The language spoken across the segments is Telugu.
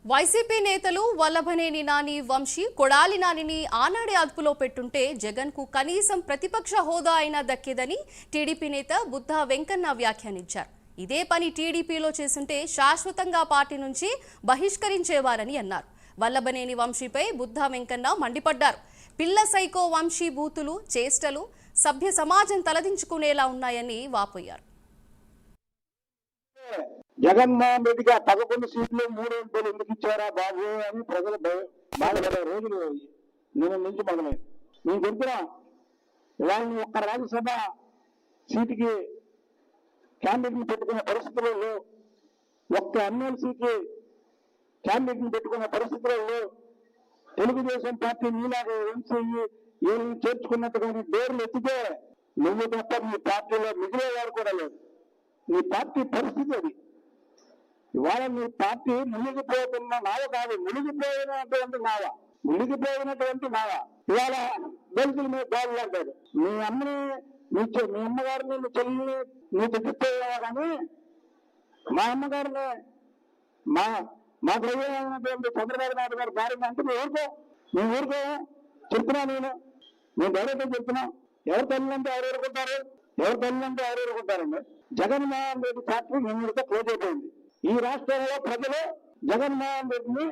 వైసీపీ నేతలు వల్లభనేని నాని వంశీ కొడాలి నానిని ఆనాడే అదుపులో పెట్టుంటే జగన్ కు కనీసం ప్రతిపక్ష హోదా అయినా దక్కేదని టీడీపీ నేత బుద్ధా వెంకన్న వ్యాఖ్యానించారు. ఇదే పని టీడీపీలో చేసుంటే శాశ్వతంగా పార్టీ నుంచి బహిష్కరించేవారని అన్నారు. వల్లభనేని వంశీపై బుద్ధా వెంకన్న మండిపడ్డారు. పిల్ల సైకో వంశీ బూతులు చేష్టలు సభ్య సమాజం తలదించుకునేలా ఉన్నాయని వాపోయారు. జగన్మోహన్ రెడ్డికి 11 సీట్లు 3 ఎంపీలు ఎందుకు ఇచ్చారా బాబు అని ప్రజలు బాధపడే రోజులు నేను నుంచి మొదలైంది. నేను చెప్తున్నా, వాళ్ళని ఒక్క రాజ్యసభ సీటుకి క్యాండిడేట్ని పెట్టుకునే పరిస్థితుల్లో, ఒక్క ఎమ్మెల్సీకి క్యాండిడేట్ని పెట్టుకునే పరిస్థితుల్లో తెలుగుదేశం పార్టీ నీలాగా ఎంసీ ఏమి చేర్చుకున్నట్టుగా డోర్లు ఎత్తితే నువ్వు తప్ప నీ పార్టీలో మిగిలేవారు కూడా లేదు. నీ పార్టీ పరిస్థితి అది. ఇవాళ నీ పార్టీ మునిగిపోతున్న నావ కాదు, మునిగిపోయినటువంటి నావ. ఇవాళ దళితుల మీద దాడులు అంటాడు. మీ అమ్మని మీ అమ్మగారిని మీ చెల్లిని నువ్వు తెచ్చిపోయావా కానీ మా అమ్మగారిని మా ద్రవ్యమైనటువంటి చంద్రబాబు నాయుడు గారి భార్యని అంటే మేము ఊరుకో చెప్తున్నా. నేను డైరెక్ట్గా చెప్తున్నా. ఎవరు తల్లిదంటే ఎవరు ఊరుకుంటారండి. జగన్మోహన్ రెడ్డి ఫ్యాక్టరీ నిన్నటితో క్లోజ్ అయిపోయింది. ఈ రాష్ట్రంలో ప్రజలు జగన్మోహన్ రెడ్డిని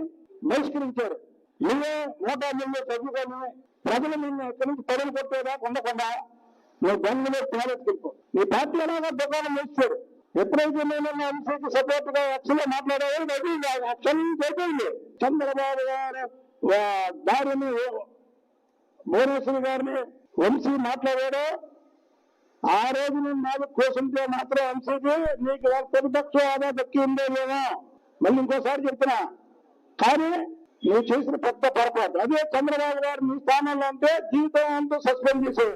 బహిష్కరించారు. నువ్వే 100 చదువుకొని ప్రజలు నిన్ను ఎక్కడి నుంచి పనులు కొట్టేదా ఉండకుండా నువ్వు బంధువులు తేలెత్తుకో. నీ పార్టీ ఎలాగా దుకాణం వేస్తాడు. ఎప్పుడైతే నేను అంశానికి సపోర్ట్ గా యాక్చువల్గా మాట్లాడేది యాక్షన్ అయిపోయింది. చంద్రబాబు గారు దారిని భువనేశ్వరి గారిని వంశీ మాట్లాడాడు. ఆ రోజు నేను నాకు కోసంటే మాత్రం అంశకి నీకు ప్రతిపక్ష హోదా దక్కిందో లేదో మళ్ళీ ఇంకోసారి చెప్తున్నా. కానీ నువ్వు చేసిన పెద్ద పొరపాటు. అదే చంద్రబాబు గారు నీ స్థానంలో ఉంటే జీవితం అంతా సస్పెండ్ చేసేది.